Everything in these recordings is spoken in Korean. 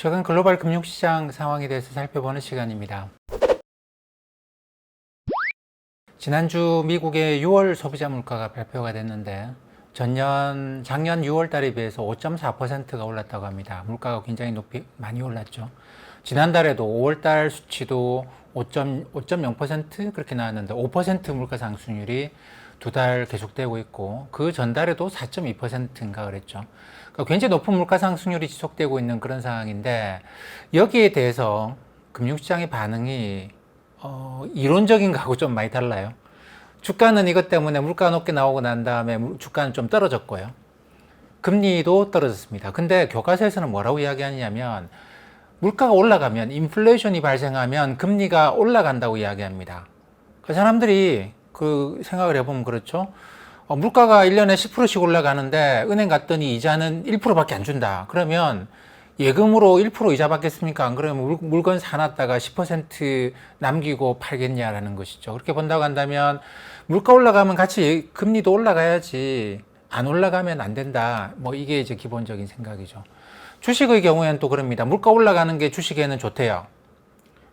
최근 글로벌 금융시장 상황에 대해서 살펴보는 시간입니다. 지난주 미국의 6월 소비자 물가가 발표가 됐는데 작년 6월 달에 비해서 5.4%가 올랐다고 합니다. 물가가 굉장히 많이 올랐죠. 지난달에도 5월 달 수치도 5.0% 그렇게 나왔는데 5% 물가 상승률이 두 달 계속되고 있고 그 전달에도 4.2%인가 그랬죠. 그러니까 굉장히 높은 물가 상승률이 지속되고 있는 그런 상황인데 여기에 대해서 금융시장의 반응이 이론적인 거하고 좀 많이 달라요. 주가는 이것 때문에 물가가 높게 나오고 난 다음에 주가는 좀 떨어졌고요. 금리도 떨어졌습니다. 근데 교과서에서는 뭐라고 이야기하냐면 물가가 올라가면 인플레이션이 발생하면 금리가 올라간다고 이야기합니다. 그 사람들이 그 생각을 해보면 그렇죠. 물가가 1년에 10%씩 올라가는데 은행 갔더니 이자는 1%밖에 안 준다. 그러면 예금으로 1% 이자 받겠습니까? 안 그러면 물건 사놨다가 10% 남기고 팔겠냐라는 것이죠. 그렇게 본다고 한다면 물가 올라가면 같이 금리도 올라가야지 안 올라가면 안 된다. 뭐 이게 이제 기본적인 생각이죠. 주식의 경우에는 또 그럽니다. 물가 올라가는 게 주식에는 좋대요.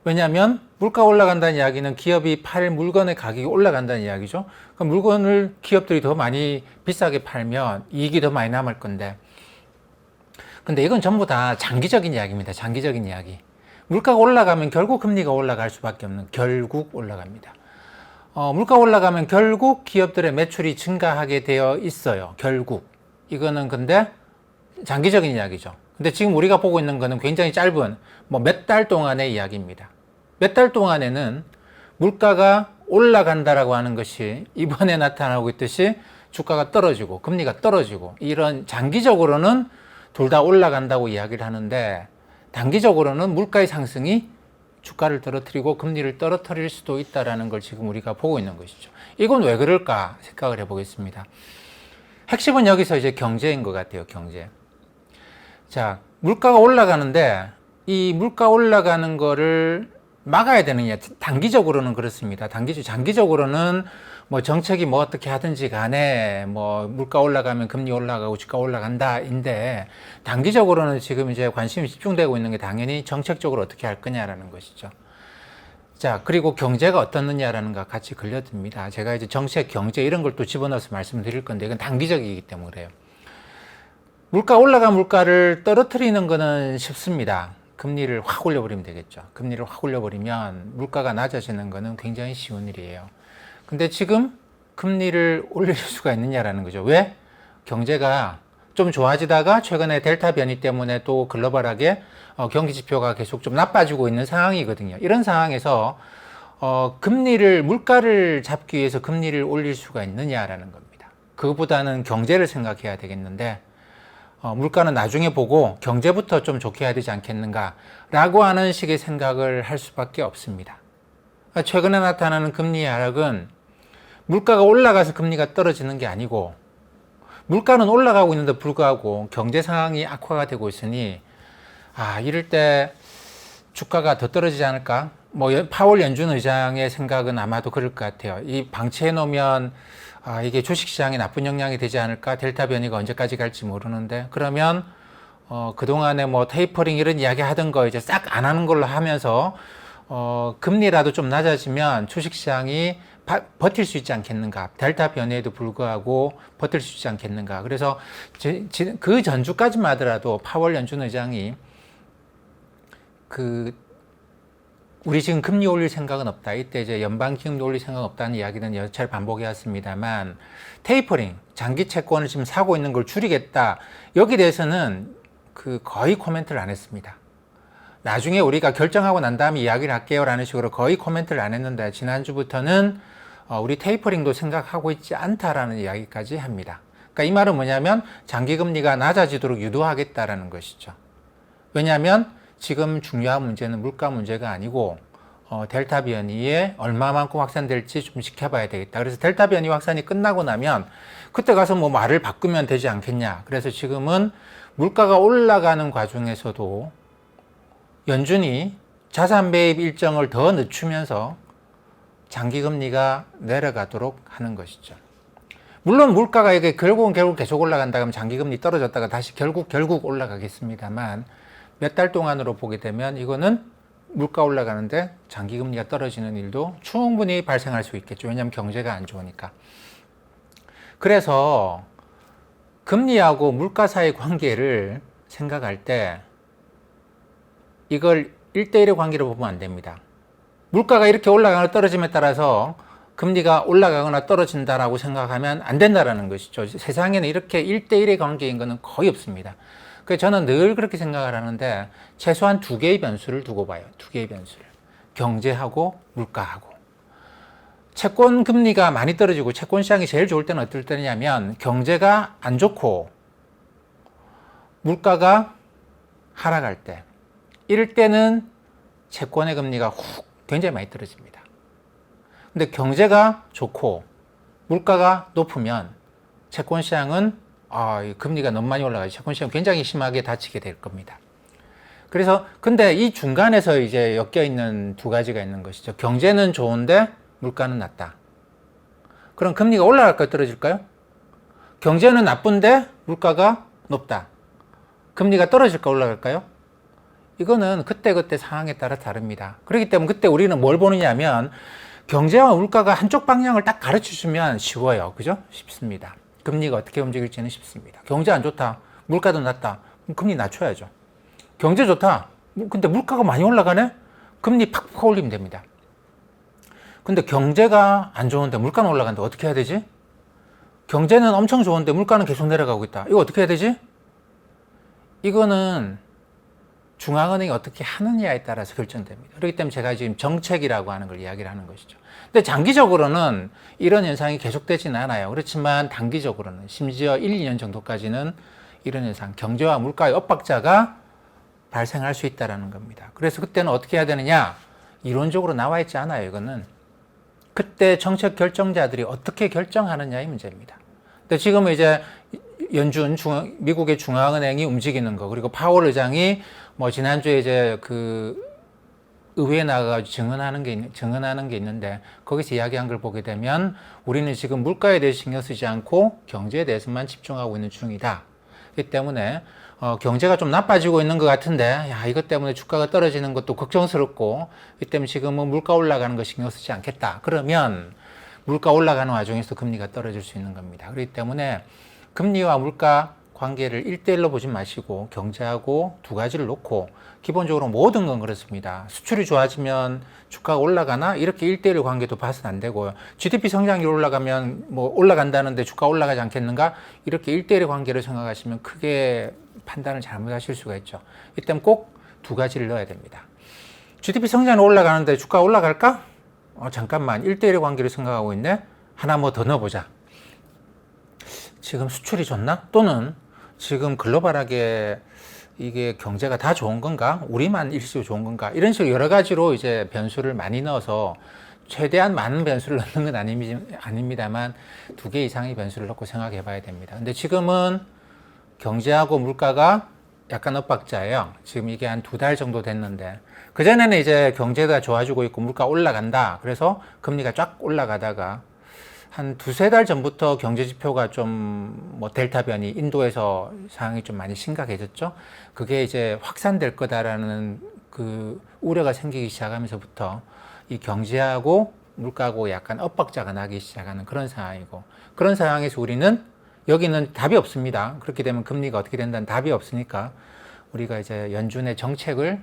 왜냐하면 물가 올라간다는 이야기는 기업이 팔 물건의 가격이 올라간다는 이야기죠. 그럼 물건을 기업들이 더 많이 비싸게 팔면 이익이 더 많이 남을 건데 근데 이건 전부 다 장기적인 이야기입니다. 장기적인 이야기. 물가가 올라가면 결국 금리가 올라갈 수밖에 없는 결국 올라갑니다. 물가 올라가면 결국 기업들의 매출이 증가하게 되어 있어요. 결국. 이거는 근데 장기적인 이야기죠. 근데 지금 우리가 보고 있는 거는 굉장히 짧은 몇 달 동안의 이야기입니다. 몇 달 동안에는 물가가 올라간다라고 하는 것이 이번에 나타나고 있듯이 주가가 떨어지고 금리가 떨어지고 이런 장기적으로는 둘 다 올라간다고 이야기를 하는데 단기적으로는 물가의 상승이 주가를 떨어뜨리고 금리를 떨어뜨릴 수도 있다는 걸 지금 우리가 보고 있는 것이죠. 이건 왜 그럴까 생각을 해보겠습니다. 핵심은 여기서 이제 경제인 것 같아요. 경제. 자, 물가가 올라가는데 이 물가 올라가는 거를 막아야 되느냐. 단기적으로는 그렇습니다. 장기적으로는 정책이 어떻게 하든지 간에 물가 올라가면 금리 올라가고 주가 올라간다인데 단기적으로는 지금 이제 관심이 집중되고 있는 게 당연히 정책적으로 어떻게 할 거냐라는 것이죠. 자, 그리고 경제가 어떻느냐라는 거 같이 걸려듭니다. 제가 이제 정책, 경제 이런 걸 또 집어넣어서 말씀드릴 건데 이건 단기적이기 때문에 그래요. 물가 올라간 물가를 떨어뜨리는 거는 쉽습니다. 금리를 확 올려버리면 되겠죠. 금리를 확 올려버리면 물가가 낮아지는 거는 굉장히 쉬운 일이에요. 근데 지금 금리를 올릴 수가 있느냐라는 거죠. 왜? 경제가 좀 좋아지다가 최근에 델타 변이 때문에 또 글로벌하게 경기 지표가 계속 좀 나빠지고 있는 상황이거든요. 이런 상황에서 물가를 잡기 위해서 금리를 올릴 수가 있느냐라는 겁니다. 그거보다는 경제를 생각해야 되겠는데 물가는 나중에 보고 경제부터 좀 좋게 해야 되지 않겠는가 라고 하는 식의 생각을 할 수밖에 없습니다. 최근에 나타나는 금리 하락은 물가가 올라가서 금리가 떨어지는 게 아니고 물가는 올라가고 있는데 불구하고 경제 상황이 악화가 되고 있으니 이럴 때 주가가 더 떨어지지 않을까? 파월 연준 의장의 생각은 아마도 그럴 것 같아요. 이 방치해 놓으면 이게 주식시장에 나쁜 영향이 되지 않을까? 델타 변이가 언제까지 갈지 모르는데 그러면 그동안에 테이퍼링 이런 이야기 하던 거 이제 싹 안 하는 걸로 하면서 금리라도 좀 낮아지면 주식시장이 버틸 수 있지 않겠는가. 델타 변이에도 불구하고 버틸 수 있지 않겠는가. 그래서 그 전주까지만 하더라도 파월 연준 의장이 우리 지금 금리 올릴 생각은 없다. 이때 이제 연방기금리 올릴 생각은 없다는 이야기는 여러 차례 반복해 왔습니다만 테이퍼링, 장기 채권을 지금 사고 있는 걸 줄이겠다. 여기에 대해서는 거의 코멘트를 안 했습니다. 나중에 우리가 결정하고 난 다음에 이야기를 할게요 라는 식으로 거의 코멘트를 안 했는데 지난주부터는 우리 테이퍼링도 생각하고 있지 않다라는 이야기까지 합니다. 그러니까 이 말은 뭐냐면 장기금리가 낮아지도록 유도하겠다라는 것이죠. 왜냐하면 지금 중요한 문제는 물가 문제가 아니고 델타 변이에 얼마만큼 확산될지 좀 지켜봐야 되겠다. 그래서 델타 변이 확산이 끝나고 나면 그때 가서 말을 바꾸면 되지 않겠냐. 그래서 지금은 물가가 올라가는 과정에서도 연준이 자산 매입 일정을 더 늦추면서 장기금리가 내려가도록 하는 것이죠. 물론 물가가 이게 결국 계속 올라간다 그러면 장기금리 떨어졌다가 다시 결국 올라가겠습니다만 몇 달 동안으로 보게 되면 이거는 물가 올라가는데 장기금리가 떨어지는 일도 충분히 발생할 수 있겠죠. 왜냐하면 경제가 안 좋으니까. 그래서 금리하고 물가 사이의 관계를 생각할 때 이걸 1대1의 관계로 보면 안 됩니다. 물가가 이렇게 올라가거나 떨어짐에 따라서 금리가 올라가거나 떨어진다라고 생각하면 안 된다라는 것이죠. 세상에는 이렇게 1대1의 관계인 것은 거의 없습니다. 그래서 저는 늘 그렇게 생각을 하는데 최소한 두 개의 변수를 두고 봐요. 두 개의 변수를. 경제하고 물가하고. 채권 금리가 많이 떨어지고 채권 시장이 제일 좋을 때는 어떨 때냐면 경제가 안 좋고 물가가 하락할 때. 이럴 때는 채권의 금리가 굉장히 많이 떨어집니다. 근데 경제가 좋고 물가가 높으면 채권 시장은 금리가 너무 많이 올라가서 채권 시장 굉장히 심하게 다치게 될 겁니다. 그래서 근데 이 중간에서 이제 엮여 있는 두 가지가 있는 것이죠. 경제는 좋은데 물가는 낮다. 그럼 금리가 올라갈까요? 떨어질까요? 경제는 나쁜데 물가가 높다. 금리가 떨어질까 올라갈까요? 이거는 그때그때 상황에 따라 다릅니다. 그렇기 때문에 그때 우리는 뭘 보느냐면 경제와 물가가 한쪽 방향을 딱 가르쳐 주면 쉬워요. 그죠? 쉽습니다. 금리가 어떻게 움직일지는 쉽습니다. 경제 안 좋다. 물가도 낮다. 그럼 금리 낮춰야죠. 경제 좋다. 근데 물가가 많이 올라가네? 금리 팍팍 올리면 됩니다. 근데 경제가 안 좋은데 물가는 올라가는데 어떻게 해야 되지? 경제는 엄청 좋은데 물가는 계속 내려가고 있다. 이거 어떻게 해야 되지? 이거는 중앙은행이 어떻게 하느냐에 따라서 결정됩니다. 그렇기 때문에 제가 지금 정책이라고 하는 걸 이야기를 하는 것이죠. 근데 장기적으로는 이런 현상이 계속되지는 않아요. 그렇지만 단기적으로는 심지어 1, 2년 정도까지는 이런 현상, 경제와 물가의 엇박자가 발생할 수 있다는 겁니다. 그래서 그때는 어떻게 해야 되느냐? 이론적으로 나와 있지 않아요. 이거는. 그때 정책 결정자들이 어떻게 결정하느냐의 문제입니다. 근데 지금은 이제 미국의 중앙은행이 움직이는 거, 그리고 파월 의장이 지난주에 이제 의회에 나가가지고 증언하는 게 있는데, 거기서 이야기한 걸 보게 되면, 우리는 지금 물가에 대해서 신경 쓰지 않고 경제에 대해서만 집중하고 있는 중이다. 그렇기 때문에, 경제가 좀 나빠지고 있는 것 같은데, 이것 때문에 주가가 떨어지는 것도 걱정스럽고, 이 때문에 지금은 물가 올라가는 거 신경 쓰지 않겠다. 그러면, 물가 올라가는 와중에서 금리가 떨어질 수 있는 겁니다. 그렇기 때문에, 금리와 물가 관계를 1대1로 보지 마시고 경제하고 두 가지를 놓고 기본적으로 모든 건 그렇습니다. 수출이 좋아지면 주가가 올라가나? 이렇게 1대1 관계도 봐서는 안 되고요. GDP 성장률이 올라가면 올라간다는데 주가 올라가지 않겠는가? 이렇게 1대1 관계를 생각하시면 크게 판단을 잘못하실 수가 있죠. 이때는 꼭 두 가지를 넣어야 됩니다. GDP 성장이 올라가는데 주가가 올라갈까? 잠깐만 1대1 관계를 생각하고 있네? 하나 더 넣어보자. 지금 수출이 좋나? 또는 지금 글로벌하게 이게 경제가 다 좋은 건가? 우리만 일시적으로 좋은 건가? 이런 식으로 여러 가지로 이제 변수를 많이 넣어서 최대한 많은 변수를 넣는 건 아닙니다만 두 개 이상의 변수를 넣고 생각해 봐야 됩니다. 근데 지금은 경제하고 물가가 약간 엇박자예요. 지금 이게 한 2달 정도 됐는데 그전에는 이제 경제가 좋아지고 있고 물가 올라간다. 그래서 금리가 쫙 올라가다가 한 2-3달 전부터 경제 지표가 좀 델타 변이, 인도에서 상황이 좀 많이 심각해졌죠. 그게 이제 확산될 거다라는 우려가 생기기 시작하면서부터 이 경제하고 물가하고 약간 엇박자가 나기 시작하는 그런 상황이고, 그런 상황에서 우리는 여기는 답이 없습니다. 그렇게 되면 금리가 어떻게 된다는 답이 없으니까 우리가 이제 연준의 정책을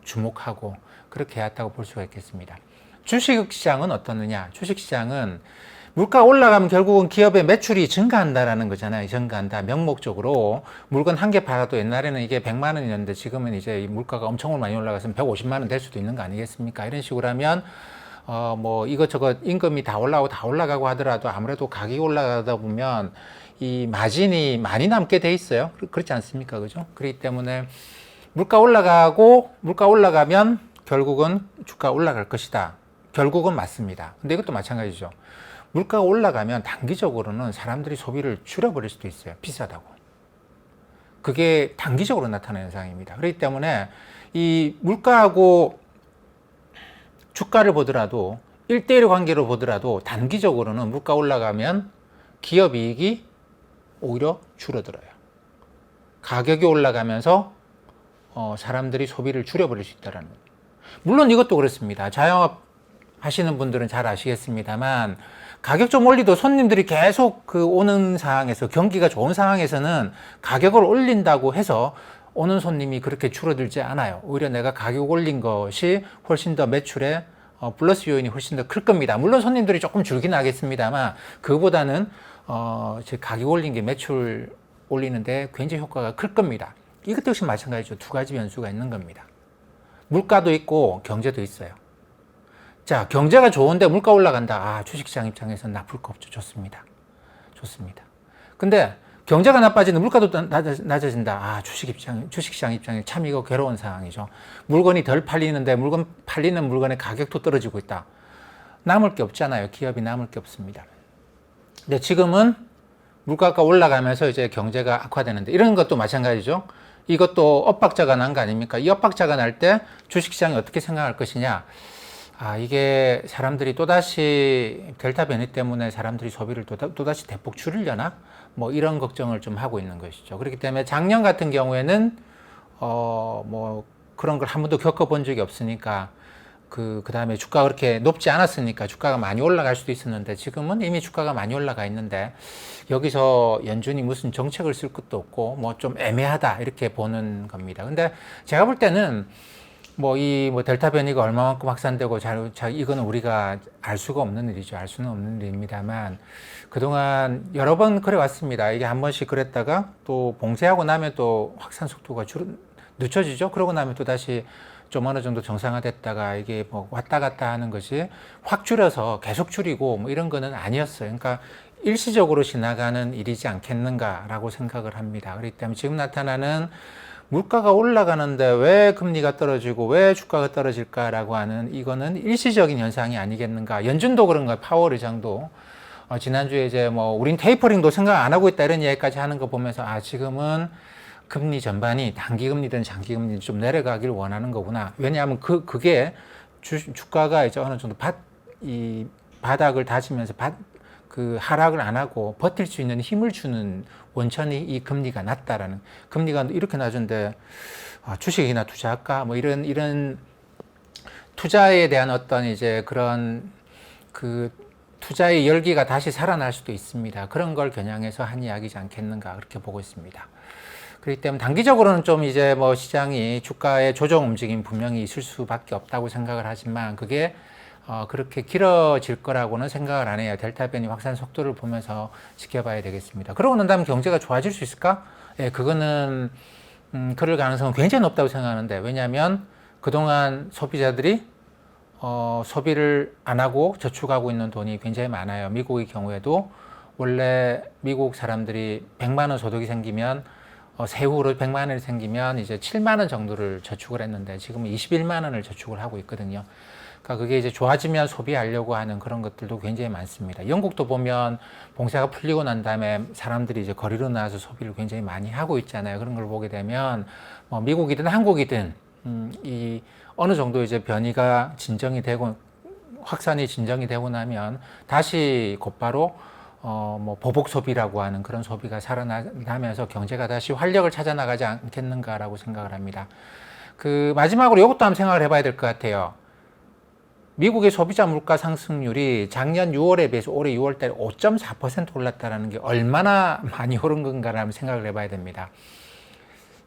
주목하고 그렇게 해왔다고 볼 수가 있겠습니다. 주식시장은 어떻느냐? 주식시장은 물가 올라가면 결국은 기업의 매출이 증가한다라는 거잖아요. 증가한다. 명목적으로 물건 한 개 팔아도 옛날에는 이게 100만 원이었는데 지금은 이제 이 물가가 엄청 많이 올라가서 150만 원 될 수도 있는 거 아니겠습니까? 이런 식으로 하면 이것저것 임금이 다 올라가고 하더라도 아무래도 가격이 올라가다 보면 이 마진이 많이 남게 돼 있어요. 그렇지 않습니까? 그죠? 그렇기 때문에 물가 올라가면 결국은 주가 올라갈 것이다. 결국은 맞습니다. 근데 이것도 마찬가지죠. 물가가 올라가면 단기적으로는 사람들이 소비를 줄여버릴 수도 있어요. 비싸다고. 그게 단기적으로 나타나는 현상입니다. 그렇기 때문에 이 물가하고 주가를 보더라도 1대1 관계로 보더라도 단기적으로는 물가 올라가면 기업 이익이 오히려 줄어들어요. 가격이 올라가면서 사람들이 소비를 줄여버릴 수 있다는 거예요. 물론 이것도 그렇습니다. 자영업 하시는 분들은 잘 아시겠습니다만 가격 좀 올리도 손님들이 계속 그 오는 상황에서 경기가 좋은 상황에서는 가격을 올린다고 해서 오는 손님이 그렇게 줄어들지 않아요. 오히려 내가 가격 올린 것이 훨씬 더 매출에 플러스 요인이 훨씬 더 클 겁니다. 물론 손님들이 조금 줄긴 하겠습니다만 그보다는 가격 올린 게 매출 올리는데 굉장히 효과가 클 겁니다. 이것 역시 마찬가지죠. 두 가지 변수가 있는 겁니다. 물가도 있고 경제도 있어요. 자, 경제가 좋은데 물가 올라간다. 아, 주식시장 입장에서는 나쁠 거 없죠. 좋습니다. 좋습니다. 근데 경제가 나빠지는데 물가도 낮아진다. 아, 주식시장 입장에 참 이거 괴로운 상황이죠. 물건이 덜 팔리는데 팔리는 물건의 가격도 떨어지고 있다. 남을 게 없잖아요. 기업이 남을 게 없습니다. 근데 지금은 물가가 올라가면서 이제 경제가 악화되는데 이런 것도 마찬가지죠. 이것도 엇박자가 난 거 아닙니까? 이 엇박자가 날 때 주식시장이 어떻게 생각할 것이냐. 아, 이게 사람들이 또다시 델타 변이 때문에 사람들이 소비를 또다시 대폭 줄이려나? 뭐 이런 걱정을 좀 하고 있는 것이죠. 그렇기 때문에 작년 같은 경우에는 뭐 그런 걸 한 번도 겪어본 적이 없으니까 그 다음에 주가가 그렇게 높지 않았으니까 주가가 많이 올라갈 수도 있었는데 지금은 이미 주가가 많이 올라가 있는데 여기서 연준이 무슨 정책을 쓸 것도 없고 뭐 좀 애매하다 이렇게 보는 겁니다. 근데 제가 볼 때는 뭐 델타 변이가 얼마만큼 확산되고 이거는 우리가 알 수가 없는 일이죠. 알 수는 없는 일입니다만 그동안 여러 번 그래 왔습니다. 이게 한 번씩 그랬다가 또 봉쇄하고 나면 또 확산 속도가 늦춰지죠. 그러고 나면 또 다시 좀 어느 정도 정상화됐다가 이게 뭐 왔다 갔다 하는 것이 확 줄여서 계속 줄이고 뭐 이런 거는 아니었어요. 그러니까 일시적으로 지나가는 일이지 않겠는가라고 생각을 합니다. 그렇기 때문에 지금 나타나는 물가가 올라가는데 왜 금리가 떨어지고 왜 주가가 떨어질까라고 하는 이거는 일시적인 현상이 아니겠는가. 연준도 그런가, 파월 의장도 지난주에 이제 뭐 우린 테이퍼링도 생각 안 하고 있다 이런 얘기까지 하는 거 보면서 아, 지금은 금리 전반이 단기금리든 장기금리든 좀 내려가길 원하는 거구나. 왜냐하면 그게 주가가 이제 어느 정도 바닥을 다지면서 그 하락을 안 하고 버틸 수 있는 힘을 주는 원천이 이 금리가 낮다라는. 금리가 이렇게 낮은데 주식이나 투자할까? 뭐 이런 투자에 대한 어떤 이제 그런 그 투자의 열기가 다시 살아날 수도 있습니다. 그런 걸 겨냥해서 한 이야기지 않겠는가 그렇게 보고 있습니다. 그렇기 때문에 단기적으로는 좀 이제 뭐 시장이 주가의 조정 움직임 분명히 있을 수밖에 없다고 생각을 하지만 그게 그렇게 길어질 거라고는 생각을 안 해요. 델타 변이 확산 속도를 보면서 지켜봐야 되겠습니다. 그러고 난 다음에 경제가 좋아질 수 있을까? 예, 그거는 그럴 가능성은 굉장히 높다고 생각하는데 왜냐하면 그동안 소비자들이 소비를 안 하고 저축하고 있는 돈이 굉장히 많아요. 미국의 경우에도 원래 미국 사람들이 100만 원 소득이 생기면 세후로 100만 원이 생기면 이제 7만 원 정도를 저축을 했는데 지금은 21만 원을 저축을 하고 있거든요. 그러니까 그게 이제 좋아지면 소비하려고 하는 그런 것들도 굉장히 많습니다. 영국도 보면 봉쇄가 풀리고 난 다음에 사람들이 이제 거리로 나와서 소비를 굉장히 많이 하고 있잖아요. 그런 걸 보게 되면 뭐 미국이든 한국이든 이 어느 정도 이제 변이가 진정이 되고 확산이 진정이 되고 나면 다시 곧바로 뭐 보복 소비라고 하는 그런 소비가 살아나면서 경제가 다시 활력을 찾아 나가지 않겠는가라고 생각을 합니다. 그 마지막으로 이것도 한번 생각을 해봐야 될 것 같아요. 미국의 소비자 물가 상승률이 작년 6월에 비해서 올해 6월 달에 5.4% 올랐다는 게 얼마나 많이 오른 건가라는 생각을 해봐야 됩니다.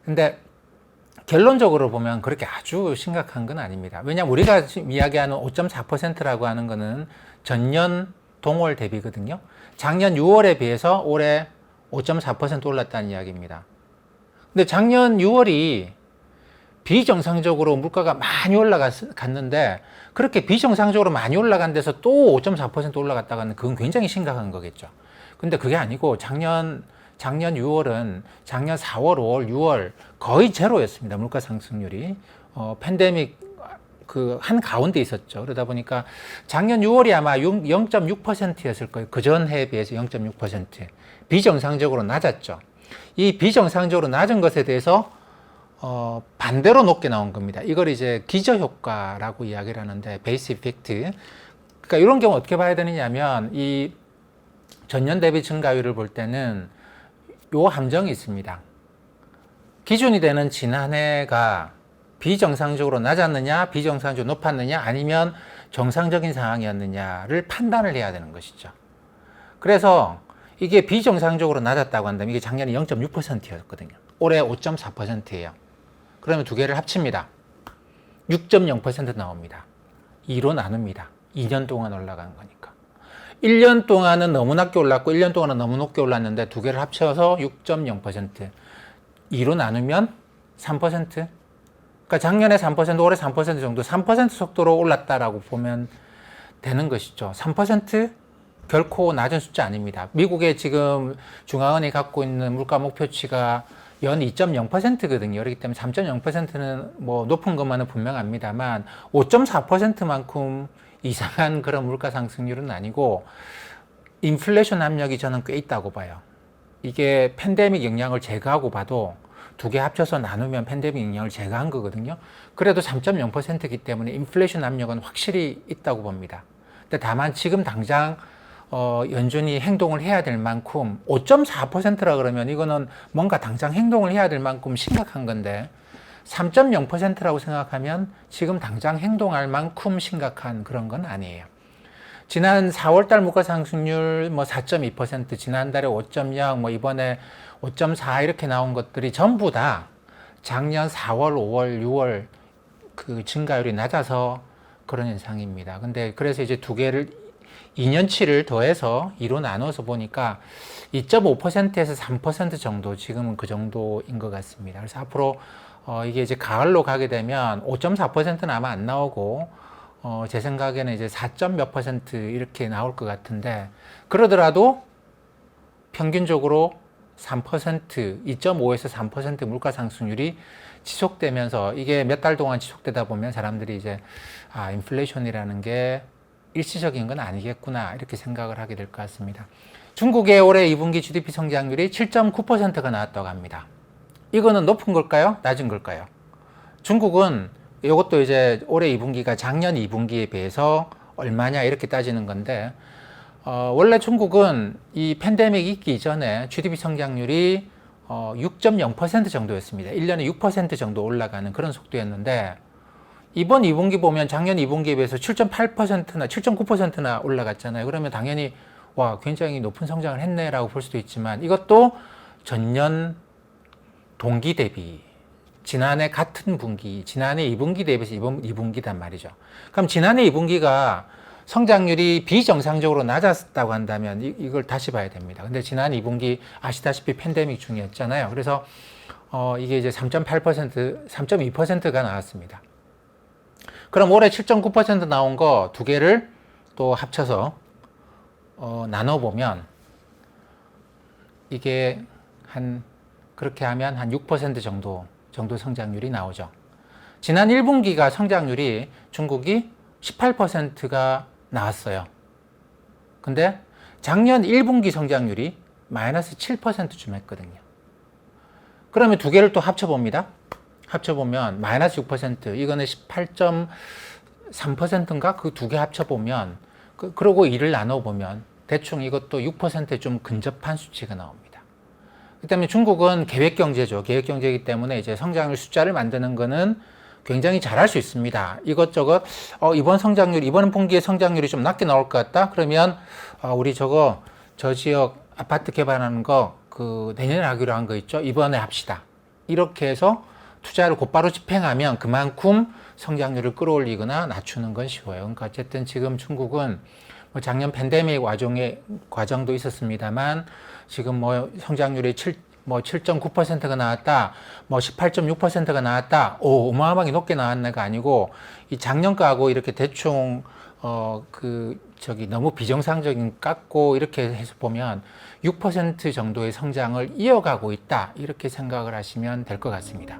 근데 결론적으로 보면 그렇게 아주 심각한 건 아닙니다. 왜냐하면 우리가 지금 이야기하는 5.4%라고 하는 거는 전년 동월 대비거든요. 작년 6월에 비해서 올해 5.4% 올랐다는 이야기입니다. 근데 작년 6월이 비정상적으로 물가가 많이 올라갔는데 그렇게 비정상적으로 많이 올라간 데서 또 5.4% 올라갔다가는 그건 굉장히 심각한 거겠죠. 근데 그게 아니고 작년 6월은 작년 4월, 5월, 6월 거의 제로였습니다. 물가 상승률이. 팬데믹 그 한 가운데 있었죠. 그러다 보니까 작년 6월이 아마 0.6%였을 거예요. 그 전 해에 비해서 0.6%. 비정상적으로 낮았죠. 이 비정상적으로 낮은 것에 대해서 반대로 높게 나온 겁니다. 이걸 이제 기저효과라고 이야기를 하는데 베이스 이펙트. 그러니까 이런 경우 어떻게 봐야 되느냐면 이 전년 대비 증가율을 볼 때는 요 함정이 있습니다. 기준이 되는 지난해가 비정상적으로 낮았느냐, 비정상적으로 높았느냐, 아니면 정상적인 상황이었느냐를 판단을 해야 되는 것이죠. 그래서 이게 비정상적으로 낮았다고 한다면 이게 작년에 0.6%였거든요. 올해 5.4%예요. 그러면 두 개를 합칩니다. 6.0% 나옵니다. 2로 나눕니다. 2년 동안 올라간 거니까. 1년 동안은 너무 낮게 올랐고 1년 동안은 너무 높게 올랐는데 두 개를 합쳐서 6.0%. 2로 나누면 3%. 그러니까 작년에 3%, 올해 3% 정도, 3% 속도로 올랐다라고 보면 되는 것이죠. 3% 결코 낮은 숫자 아닙니다. 미국의 지금 중앙은행이 갖고 있는 물가 목표치가 연 2.0%거든요. 그렇기 때문에 3.0%는 뭐 높은 것만은 분명합니다만 5.4%만큼 이상한 그런 물가 상승률은 아니고 인플레이션 압력이 저는 꽤 있다고 봐요. 이게 팬데믹 영향을 제거하고 봐도 두 개 합쳐서 나누면 팬데믹 영향을 제거한 거거든요. 그래도 3.0%이기 때문에 인플레이션 압력은 확실히 있다고 봅니다. 근데 다만 지금 당장 연준이 행동을 해야 될 만큼 5.4%라 그러면 이거는 뭔가 당장 행동을 해야 될 만큼 심각한 건데 3.0%라고 생각하면 지금 당장 행동할 만큼 심각한 그런 건 아니에요. 지난 4월달 물가상승률 뭐 4.2%, 지난달에 5.0, 뭐 이번에 5.4 이렇게 나온 것들이 전부 다 작년 4월, 5월, 6월 그 증가율이 낮아서 그런 현상입니다. 근데 그래서 이제 두 개를 2년치를 더해서 2로 나눠서 보니까 2.5%에서 3% 정도, 지금은 그 정도인 것 같습니다. 그래서 앞으로 이게 이제 가을로 가게 되면 5.4%는 아마 안 나오고 제 생각에는 이제 4점 몇 퍼센트 이렇게 나올 것 같은데, 그러더라도 평균적으로 3%, 2.5에서 3% 물가 상승률이 지속되면서 이게 몇 달 동안 지속되다 보면 사람들이 이제 인플레이션이라는 게 일시적인 건 아니겠구나 이렇게 생각을 하게 될 것 같습니다. 중국의 올해 2분기 GDP 성장률이 7.9%가 나왔다고 합니다. 이거는 높은 걸까요? 낮은 걸까요? 중국은 이것도 이제 올해 2분기가 작년 2분기에 비해서 얼마냐 이렇게 따지는 건데, 원래 중국은 이 팬데믹 있기 이전에 GDP 성장률이 6.0% 정도였습니다. 1년에 6% 정도 올라가는 그런 속도였는데, 이번 2분기 보면 작년 2분기에 비해서 7.8%나 7.9%나 올라갔잖아요. 그러면 당연히 와, 굉장히 높은 성장을 했네라고 볼 수도 있지만, 이것도 전년 동기 대비, 지난해 같은 분기, 지난해 2분기 대비해서 이번 2분기단 말이죠. 그럼 지난해 2분기가 성장률이 비정상적으로 낮았다고 한다면 이걸 다시 봐야 됩니다. 근데 지난 2분기 아시다시피 팬데믹 중이었잖아요. 그래서 이게 이제 3.8%, 3.2%가 나왔습니다. 그럼 올해 7.9% 나온 거 두 개를 또 합쳐서 나눠보면 이게 그렇게 하면 한 6% 정도 성장률이 나오죠. 지난 1분기가 성장률이 중국이 18%가 나왔어요. 근데 작년 1분기 성장률이 마이너스 7%쯤 했거든요. 그러면 두 개를 또 합쳐봅니다. 합쳐보면 마이너스 6%, 이거는 18.3%인가? 그 두 개 합쳐보면, 그러고 2를 나눠보면 대충 이것도 6%에 좀 근접한 수치가 나옵니다. 그 때문에 중국은 계획경제죠. 계획경제이기 때문에 이제 성장률 숫자를 만드는 거는 굉장히 잘할 수 있습니다. 이것저것, 이번 분기의 성장률이 좀 낮게 나올 것 같다? 그러면, 우리 저 지역 아파트 개발하는 거, 내년에 하기로 한 거 있죠? 이번에 합시다. 이렇게 해서 투자를 곧바로 집행하면 그만큼 성장률을 끌어올리거나 낮추는 건 쉬워요. 그러니까 어쨌든 지금 중국은 뭐 작년 팬데믹 과정도 있었습니다만, 지금 뭐 성장률이 7.9%가 나왔다, 뭐 18.6%가 나왔다, 어마어마하게 높게 나왔네가 아니고, 이 작년 거하고 이렇게 대충, 너무 비정상적인 깎고 이렇게 해서 보면 6% 정도의 성장을 이어가고 있다, 이렇게 생각을 하시면 될 것 같습니다.